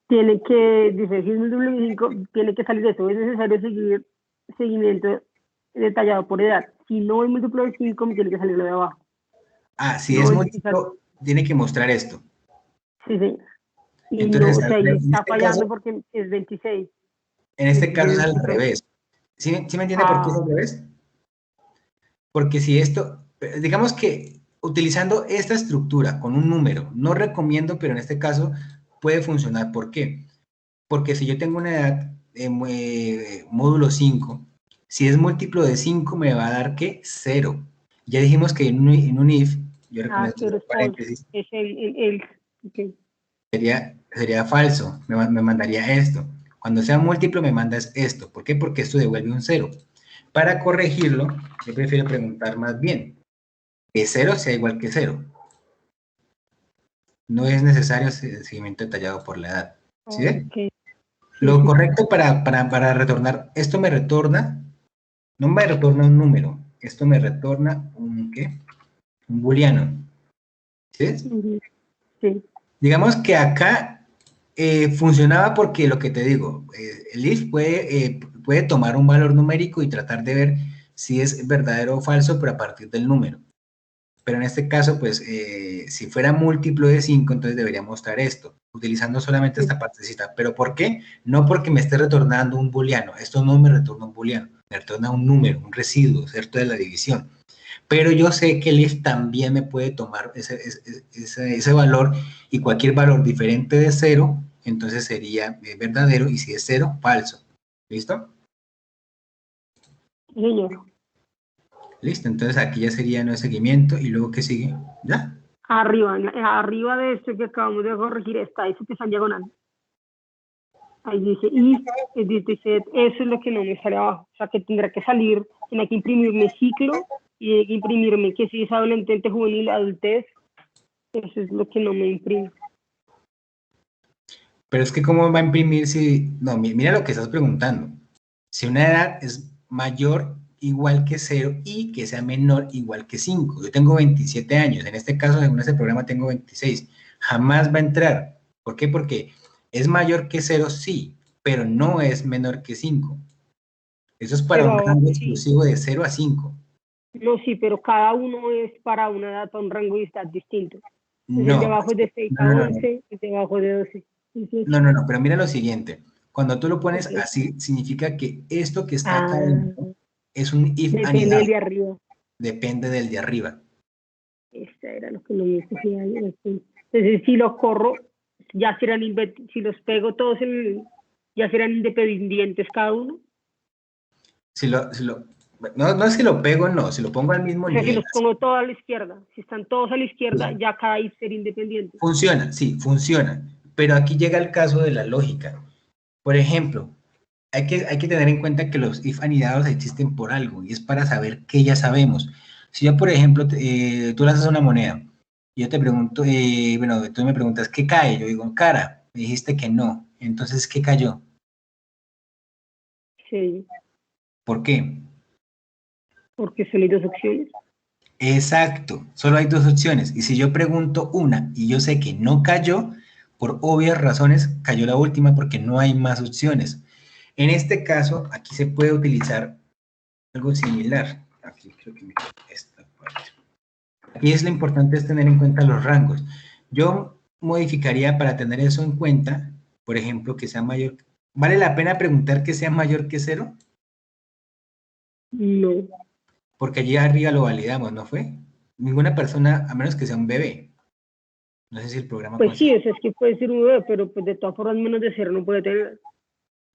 Tiene que, dice, si es múltiplo de 5, tiene que salir de eso. Es necesario seguir seguimiento detallado por edad. Si no es múltiplo de 5, me tiene que salir lo de abajo. Ah, si no es múltiplo, tiene que mostrar esto. Sí, sí. Y no, Entonces, o sea, ahí en está este fallando caso, porque es 26. en este caso es 26, al 22. revés. ¿Sí me entiende por qué es Ah, al revés? Porque si esto, digamos que utilizando esta estructura con un número, no recomiendo, pero en este caso puede funcionar. ¿Por qué? Porque si yo tengo una edad, módulo 5, si es múltiplo de 5 me va a dar, ¿qué? 0. Ya dijimos que en un if, yo recomiendo pero hacer es false. paréntesis, Es el ok. sería falso, me mandaría esto. Cuando sea múltiplo me mandas esto. ¿Por qué? Porque esto devuelve un 0. Para corregirlo, yo prefiero preguntar más bien, que 0 sea igual que 0. No es necesario seguimiento detallado por la edad. ¿Sí ve? Ok, sí, Lo sí. correcto para retornar, esto me retorna, no me retorna un número, esto me retorna un, ¿qué? Un booleano. ¿Sí? Ujú, sí. Digamos que acá funcionaba porque lo que te digo, el if puede tomar un valor numérico y tratar de ver si es verdadero o falso, pero a partir del número. Pero en este caso, pues, si fuera múltiplo de 5, entonces debería mostrar esto, utilizando solamente Sí. esta partecita. ¿Pero por qué? No porque me esté retornando un booleano. Esto no me retorna un booleano, me retorna un número, un residuo, ¿cierto? De la división. Pero yo sé que el if también me puede tomar ese valor y cualquier valor diferente de 0, entonces sería verdadero, y si es 0, falso. ¿Listo? Señor. Listo, entonces aquí ya sería no seguimiento y luego ¿qué sigue? ¿Ya? Arriba de esto que acabamos de corregir está eso que está en diagonal. Ahí dice y es dice, eso es lo que no me sale abajo. O sea, que tendrá que salir, tiene que imprimirme ciclo y tiene que imprimirme que si es adolescente, juvenil, adultez. Eso es lo que no me imprime. Pero es que ¿cómo va a imprimir si... No, mira lo que estás preguntando. Si una edad es mayor igual que 0 y que sea menor igual que 5. Yo tengo 27 años. En este caso, según este programa, tengo 26. Jamás va a entrar. ¿Por qué? Porque es mayor que 0, sí, pero no es menor que 5. Eso es para un Pero rango sí, exclusivo de 0 a 5. no, sí, pero cada uno es para una edad, para un rango de edad distinto. Entonces el de No, abajo es de 6 no, a no, no, no. 11, el de abajo de 12, 18. No, pero mira lo siguiente. Cuando tú lo pones Ok. así, significa que esto que está acá Ah, adentro es un if depende del anidado. de arriba. Depende del de arriba. Esta era lo que no me cogía. Entonces, si los corro, ya serán, si los pego todos, ya serán independientes cada uno. No es si lo pego, no, si lo pongo al mismo O sea, si nivel. los pongo todos a la izquierda, si están todos a la izquierda, ya cada if será independiente. Funciona, sí, funciona. Pero aquí llega el caso de la lógica. Por ejemplo, hay que tener en cuenta que los if anidados existen por algo y es para saber qué ya sabemos. Si yo, por ejemplo, tú lanzas una moneda y yo te pregunto, bueno, tú me preguntas, ¿qué cae? Yo digo, cara. Me dijiste que no. Entonces, ¿qué cayó? Sí, ¿Por qué? porque son las dos opciones. Exacto, solo hay dos opciones. Y si yo pregunto una y yo sé que no cayó, por obvias razones cayó la última porque no hay más opciones. En este caso, aquí se puede utilizar algo similar. Aquí creo que me queda esta parte. Aquí es lo importante es tener en cuenta los rangos. Yo modificaría para tener eso en cuenta, por ejemplo, que sea mayor. ¿Vale la pena preguntar que sea mayor que 0? No. Porque allí arriba lo validamos, ¿no fue? Ninguna persona, a menos que sea un bebé. No sé si el programa Pues sí, considera. o sea, es que puede ser un 9, pero pues de todas formas menos de 0 no puede tener.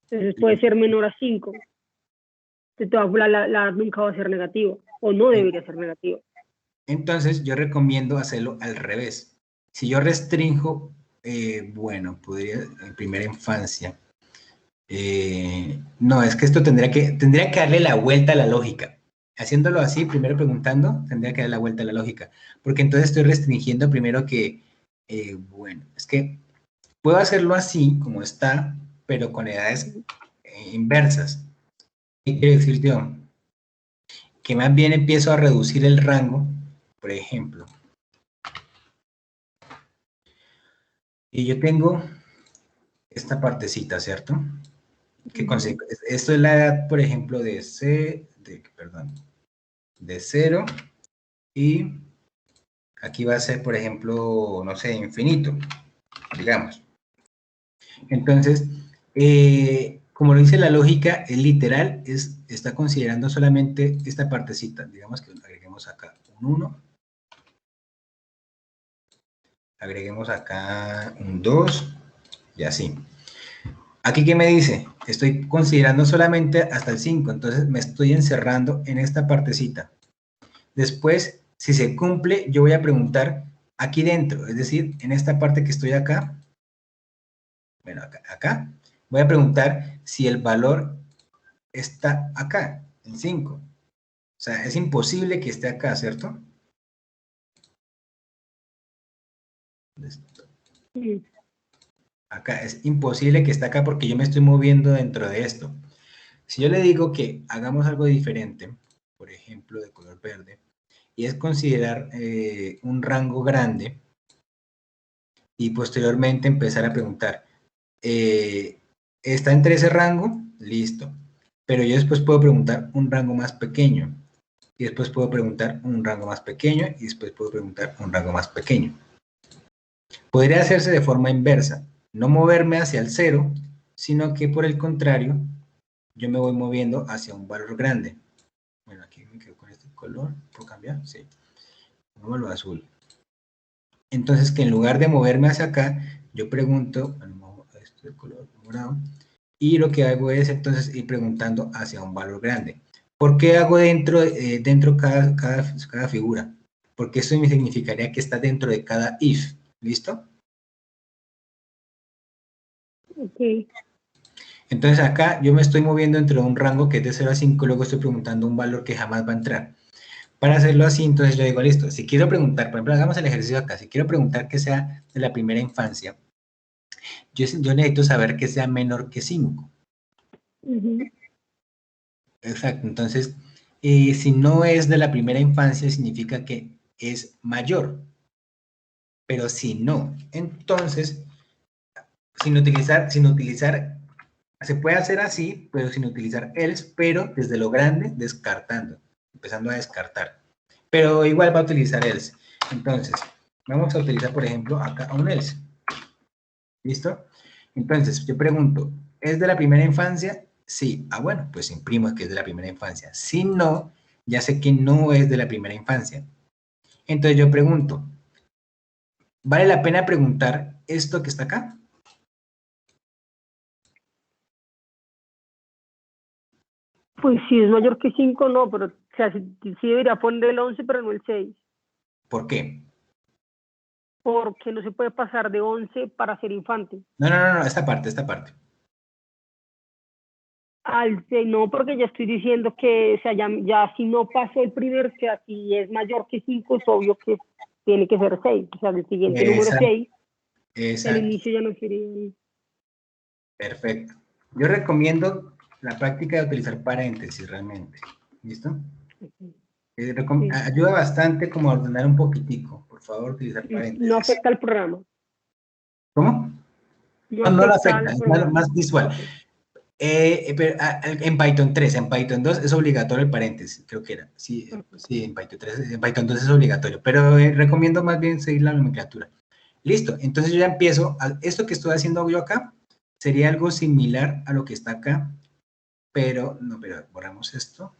Entonces puede ser menor a 5. De todas formas, la nunca va a ser negativa, o no debería ser negativa. Entonces, yo recomiendo hacerlo al revés. Si yo restringo, bueno, podría en primera infancia. No, es que esto tendría que darle la vuelta a la lógica. Haciéndolo así, primero preguntando, tendría que darle la vuelta a la lógica. Porque entonces estoy restringiendo primero que, bueno, es que puedo hacerlo así, como está, pero con edades inversas. ¿Qué quiere decir yo? Que más bien empiezo a reducir el rango, por ejemplo. Y yo tengo esta partecita, ¿cierto? Esto es la edad, por ejemplo, de 0 y aquí va a ser, por ejemplo, no sé, infinito, digamos. Entonces, como lo dice la lógica, es literal, está considerando solamente esta partecita. Digamos que agreguemos acá un 1, agreguemos acá un 2 y así. Aquí, ¿qué me dice? Estoy considerando solamente hasta el 5, entonces me estoy encerrando en esta partecita. Después, si se cumple, yo voy a preguntar aquí dentro, es decir, en esta parte que estoy acá, bueno, acá, voy a preguntar si el valor está acá, en 5. O sea, es imposible que esté acá, ¿cierto? Sí. Acá, es imposible que esté acá porque yo me estoy moviendo dentro de esto. Si yo le digo que hagamos algo diferente, por ejemplo, de color verde, y es considerar un rango grande, y posteriormente empezar a preguntar, ¿está entre ese rango? Listo. Pero yo después puedo preguntar un rango más pequeño, y después puedo preguntar un rango más pequeño, y después puedo preguntar un rango más pequeño. Podría hacerse de forma inversa, no moverme hacia el 0, sino que por el contrario, yo me voy moviendo hacia un valor grande. Bueno, aquí me quedo con este color, ¿puedo cambiar? Sí, muevo azul. Entonces, que en lugar de moverme hacia acá, yo pregunto, bueno, este es el color morado, y lo que hago es entonces ir preguntando hacia un valor grande. ¿Por qué hago dentro cada figura? Porque eso me significaría que está dentro de cada if. ¿Listo? Ok. Entonces acá yo me estoy moviendo entre un rango que es de 0 a 5, luego estoy preguntando un valor que jamás va a entrar. Para hacerlo así, entonces yo digo, listo, si quiero preguntar, por ejemplo, hagamos el ejercicio acá, si quiero preguntar que sea de la primera infancia, yo necesito saber que sea menor que 5. Exacto, entonces, si no es de la primera infancia, significa que es mayor, pero si no, entonces, sin utilizar, se puede hacer así, pero sin utilizar else, pero desde lo grande, descartando, empezando a descartar. Pero igual va a utilizar else. Entonces, vamos a utilizar, por ejemplo, acá un else. ¿Listo? Entonces, yo pregunto, ¿es de la primera infancia? Sí. Ah, bueno, pues imprimo que es de la primera infancia. Si no, ya sé que no es de la primera infancia. Entonces yo pregunto, ¿vale la pena preguntar esto que está acá? Pues si es mayor que 5, no, pero o sea, sí debería poner el 11, pero no el 6. ¿Por qué? Porque no se puede pasar de 11 para ser infante. No, esta parte. Al 6, no, porque ya estoy diciendo que, o sea, ya si no pasó el primer, o sea, si es mayor que 5, es obvio que tiene que ser 6. O sea, el siguiente número Exacto, 6, el exacto, inicio ya no sería. perfecto. Yo recomiendo la práctica de utilizar paréntesis realmente. ¿Listo? Sí. Ayuda bastante como a ordenar un poquitico. Por favor, utilizar No paréntesis. afecta al programa. ¿Cómo? No No lo afecta afecta, al es programa. más visual. Okay. En Python 3, en Python 2 es obligatorio el paréntesis, creo que era. Sí, sí, en Python 3, en Python 2 es obligatorio, pero recomiendo más bien seguir la nomenclatura. Listo, entonces yo ya empiezo, esto que estoy haciendo yo acá sería algo similar a lo que está acá, pero borramos esto,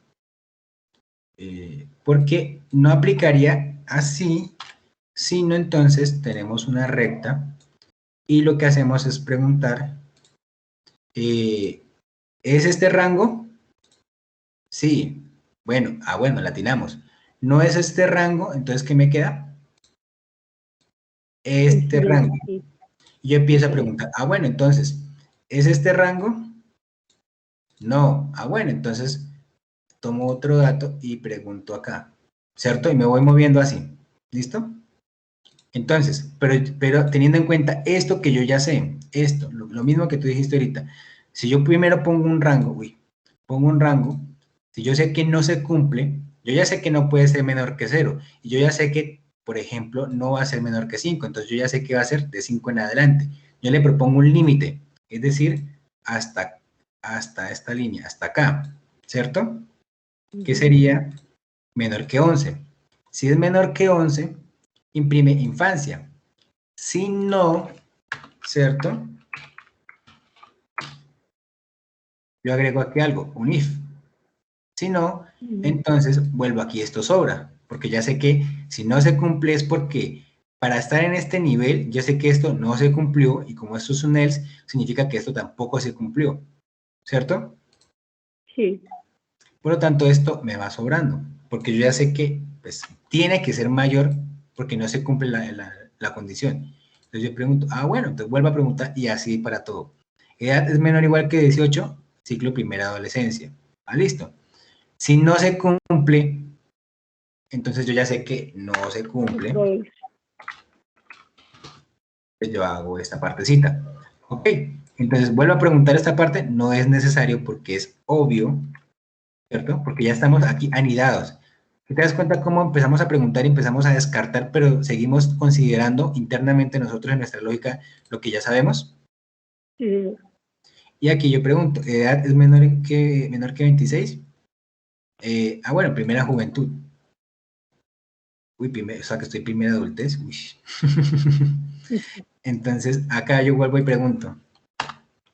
porque no aplicaría así, sino entonces tenemos una recta y lo que hacemos es preguntar, ¿es este rango? Sí, bueno, bueno, latinamos. No es este rango, entonces ¿qué me queda? El Este rango. siguiente, sí. Y yo empiezo a Okay. preguntar, bueno, entonces, ¿es este rango? No. Bueno, entonces tomo otro dato y pregunto acá, ¿cierto? Y me voy moviendo así, ¿listo? Entonces, pero teniendo en cuenta esto que yo ya sé, esto, lo mismo que tú dijiste ahorita, si yo primero pongo un rango, si yo sé que no se cumple, yo ya sé que no puede ser menor que 0, y yo ya sé que, por ejemplo, no va a ser menor que 5, entonces yo ya sé que va a ser de 5 en adelante. Yo le propongo un límite, es decir, hasta esta línea, hasta acá, ¿cierto? Que sería menor que 11. Si es menor que 11, imprime infancia. Si no, ¿cierto? yo agrego aquí algo, un if. Si no, entonces vuelvo aquí, esto sobra, porque ya sé que si no se cumple es porque para estar en este nivel, yo sé que esto no se cumplió, y como esto es un else, significa que esto tampoco se cumplió, ¿cierto? Sí. Por lo tanto, esto me va sobrando, porque yo ya sé que pues, tiene que ser mayor porque no se cumple la condición. Entonces yo pregunto, bueno, entonces vuelvo a preguntar y así para todo. Edad es menor o igual que 18, ciclo primera adolescencia. Listo. Si no se cumple, entonces yo ya sé que no se cumple. Pues yo hago esta partecita. Ok, entonces vuelvo a preguntar esta parte, no es necesario porque es obvio, ¿cierto? Porque ya estamos aquí anidados. ¿Te das cuenta cómo empezamos a preguntar y empezamos a descartar, pero seguimos considerando internamente nosotros en nuestra lógica lo que ya sabemos? Sí. Y aquí yo pregunto, ¿edad es menor que 26? Bueno, primera juventud. Uy, o sea que estoy primera adultez. Uy. Entonces, acá yo vuelvo y pregunto.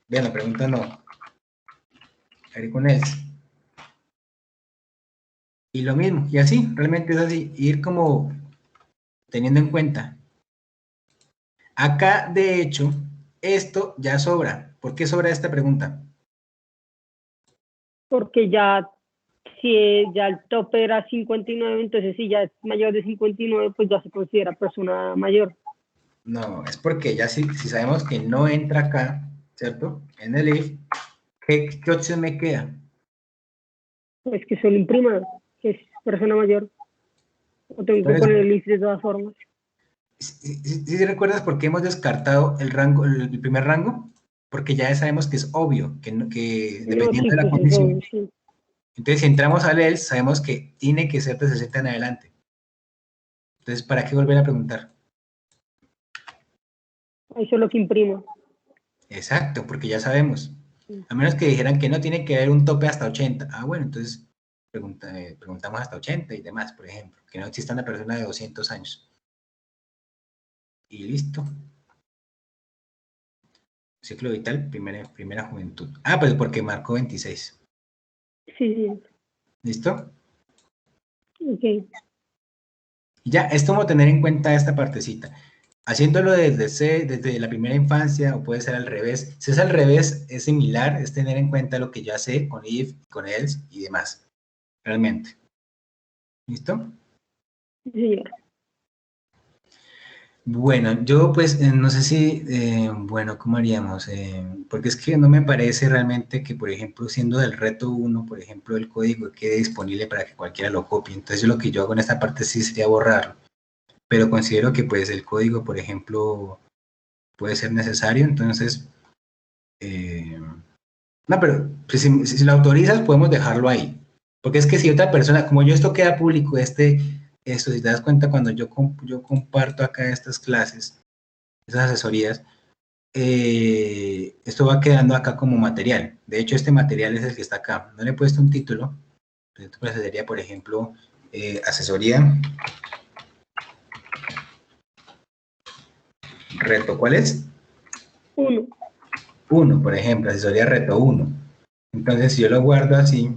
Vean, la pregunta no. Haré con él. Y lo mismo, y así, realmente es así, ir como teniendo en cuenta. Acá, de hecho, esto ya sobra. ¿Por qué sobra esta pregunta? Porque ya, si ya el tope era 59, entonces si ya es mayor de 59, pues ya se considera persona mayor. No, es porque ya si sabemos que no entra acá, ¿cierto? En el if, ¿qué opción me queda? Es que solo imprima, que es persona mayor. O tengo que poner el if de todas formas. ¿Sí recuerdas por qué hemos descartado el rango, el primer rango? Porque ya sabemos que es obvio, que dependiendo de la condición. Sí. Entonces, si entramos al else, sabemos que tiene que ser de 60 en adelante. Entonces, ¿para qué volver a preguntar? Eso es lo que imprimo. Exacto, porque ya sabemos. A menos que dijeran que no tiene que haber un tope hasta 80. Bueno, entonces preguntamos hasta 80 y demás, por ejemplo. Que no exista una persona de 200 años. Y listo. Ciclo vital, primera juventud. Pues porque marcó 26. Sí. ¿Listo? Ok. Y ya, es como tener en cuenta esta partecita. Haciéndolo desde la primera infancia, o puede ser al revés. Si es al revés, es similar, es tener en cuenta lo que ya sé con if, con else y demás. Realmente. ¿Listo? Sí. Bueno, yo pues no sé si, bueno, ¿cómo haríamos? Porque es que no me parece realmente que, por ejemplo, siendo del reto 1, por ejemplo, el código quede disponible para que cualquiera lo copie. Entonces lo que yo hago en esta parte sí sería borrarlo. Pero considero que pues el código, por ejemplo, puede ser necesario. Entonces, no, pero pues, si lo autorizas podemos dejarlo ahí. Porque es que si otra persona, como yo esto queda público, esto, si te das cuenta, cuando yo comparto acá estas clases, esas asesorías, esto va quedando acá como material. De hecho, este material es el que está acá. No le he puesto un título. Entonces sería, por ejemplo, asesoría. Reto, ¿cuál es? 1. 1, por ejemplo, asesoría reto 1. Entonces, si yo lo guardo así,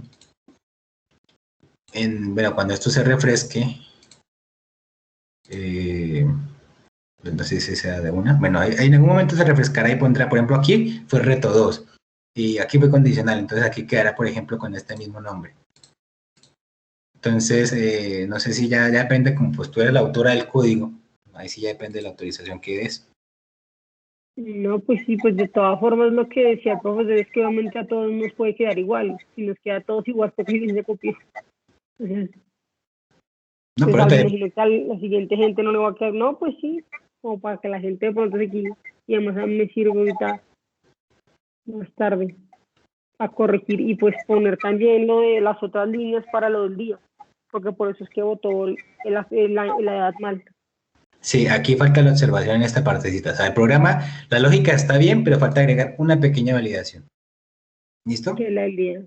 bueno, cuando esto se refresque, no sé si sea de una. Bueno, ahí en algún momento se refrescará y pondrá, por ejemplo, aquí fue reto 2 y aquí fue condicional, entonces aquí quedará, por ejemplo, con este mismo nombre. Entonces, no sé si ya depende, como pues tú eres la autora del código, ahí sí ya depende de la autorización que des. No, pues sí, pues de todas formas lo que decía el profesor es que obviamente a todos nos puede quedar igual. Si nos queda a todos igual, porque alguien se copió. Entonces, No, pues pero me imagino que a la siguiente gente no le va a quedar. No, pues sí, como para que la gente de pronto se quede. Y además a mí me sirve ahorita más tarde a corregir y pues poner también lo de las otras líneas para lo del día, porque por eso es que votó la edad mal. sí, aquí falta la observación en esta partecita. O sea, el programa, la lógica está bien, pero falta agregar una pequeña validación. ¿Listo? Que la del día.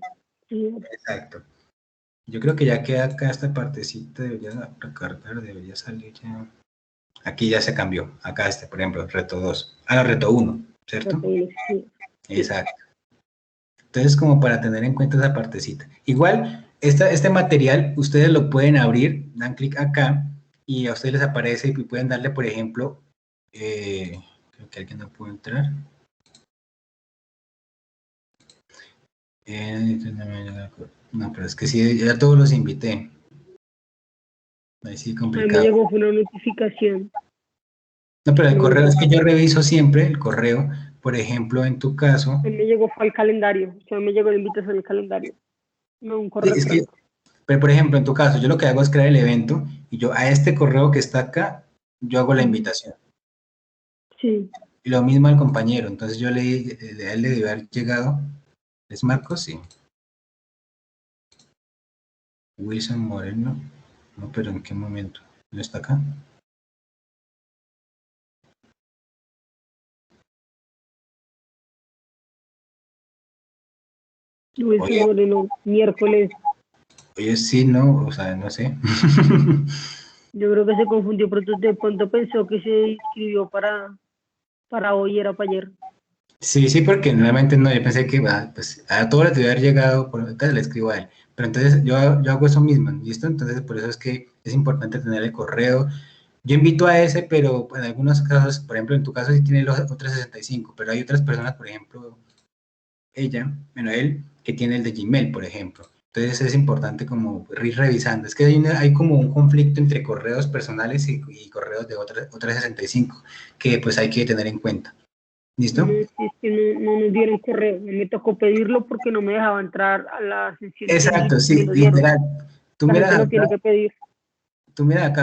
Sí. Exacto. Yo creo que ya queda acá esta partecita, debería recargar, debería salir ya. Aquí ya se cambió. Acá por ejemplo, reto 2. No, reto 1, ¿cierto? Sí. Exacto. Entonces, como para tener en cuenta esa partecita. Igual, este material, ustedes lo pueden abrir, dan clic acá, y a ustedes les aparece y pueden darle, por ejemplo, creo que alguien no pudo entrar. No, pero es que sí, ya todos los invité. Ahí sí, complicado. A mí me llegó una notificación. No, pero el correo, es que yo reviso siempre el correo, por ejemplo, en tu caso. A mí me llegó fue al calendario, o sea, me llegó la invitación al calendario, no un correo Es que, electrónico. pero por ejemplo, en tu caso, yo lo que hago es crear el evento y yo a este correo que está acá, yo hago la invitación. Sí. Y lo mismo al compañero, entonces yo a él le debe haber llegado, ¿es Marcos? Sí. Wilson Moreno, no, pero ¿en qué momento? ¿No está acá? Wilson Moreno, miércoles. Oye, sí, no, o sea, no sé. Yo creo que se confundió, pero de pronto pensó que se inscribió para hoy, era para ayer. Sí, sí, porque normalmente no, yo pensé que pues, a todos les debe haber llegado, por entonces le escribo a él. Pero entonces yo hago eso mismo, ¿listo? Entonces por eso es que es importante tener el correo. Yo invito a ese, pero en algunos casos, por ejemplo, en tu caso sí tiene los otros 65, pero hay otras personas, por ejemplo, él, que tiene el de Gmail, por ejemplo. Entonces es importante como ir revisando. Es que hay como un conflicto entre correos personales y correos de otras 65 que pues hay que tener en cuenta. ¿Listo? No, es que no nos dieron correo, me tocó pedirlo porque no me dejaba entrar a la sesión. Exacto, sí, lo dieron. literal. Tú La miras gente lo acá, tiene que pedir.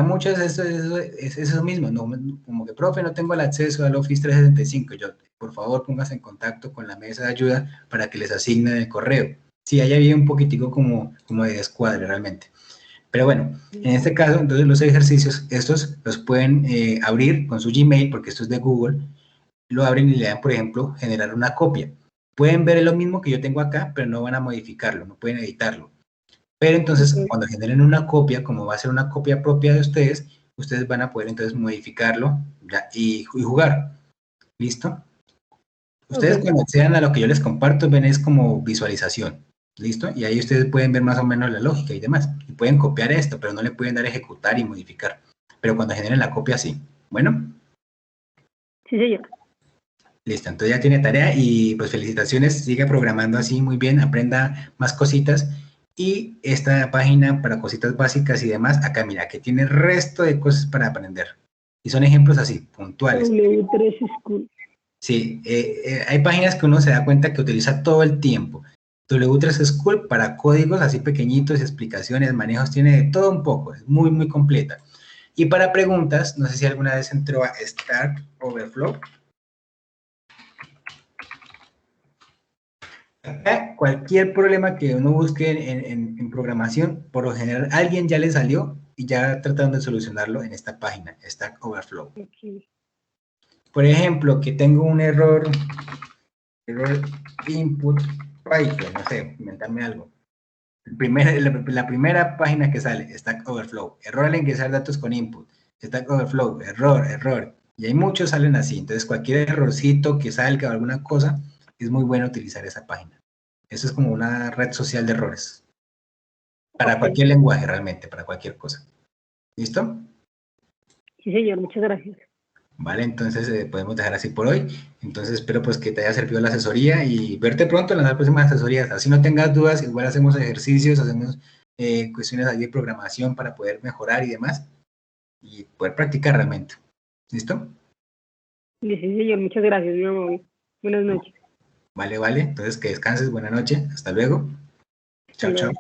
muchas es eso mismo, ¿no? Como que, profe, no tengo el acceso al Office 365. Yo, por favor, póngase en contacto con la mesa de ayuda para que les asignen el correo. Sí, ahí había un poquitico como de descuadre realmente. Pero bueno, en este caso, entonces los ejercicios, estos los pueden abrir con su Gmail, porque esto es de Google, lo abren y le dan, por ejemplo, generar una copia. Pueden ver lo mismo que yo tengo acá, pero no van a modificarlo, no pueden editarlo. Pero entonces, cuando generen una copia, como va a ser una copia propia de ustedes van a poder entonces modificarlo y jugar. ¿Listo? Ustedes cuando accedan a lo que yo les comparto, ven es como visualización. ¿Listo? Y ahí ustedes pueden ver más o menos la lógica y demás. Y pueden copiar esto, pero no le pueden dar a ejecutar y modificar. Pero cuando generen la copia, sí. Bueno. Sí, señor. Listo, entonces ya tiene tarea y pues felicitaciones, siga programando así muy bien, aprenda más cositas y esta página para cositas básicas y demás, acá mira, que tiene resto de cosas para aprender y son ejemplos así, puntuales. W3 School. Sí, hay páginas que uno se da cuenta que utiliza todo el tiempo. W3 School para códigos así pequeñitos, explicaciones, manejos, tiene de todo un poco, es muy, muy completa. Y para preguntas, no sé si alguna vez entró a Stack Overflow. Cualquier problema que uno busque en programación, por lo general alguien ya le salió y ya tratando de solucionarlo en esta página, Stack Overflow. Okay. Por ejemplo, que tengo un error input Python, no sé, inventarme algo. La primera página que sale, Stack Overflow, error al ingresar datos con input, Stack Overflow, error. Y hay muchos salen así, entonces cualquier errorcito que salga o alguna cosa, es muy bueno utilizar esa página. Eso es como una red social de errores. Para cualquier lenguaje realmente, para cualquier cosa. ¿Listo? Sí, señor, muchas gracias. Vale, entonces podemos dejar así por hoy. Entonces espero pues que te haya servido la asesoría y verte pronto en las próximas asesorías. Así no tengas dudas, igual hacemos ejercicios, hacemos cuestiones ahí de programación para poder mejorar y demás y poder practicar realmente. ¿Listo? Sí, señor, muchas gracias, mi amor. Buenas noches. Vale. Entonces que descanses, buena noche. Hasta luego. Chao, chao.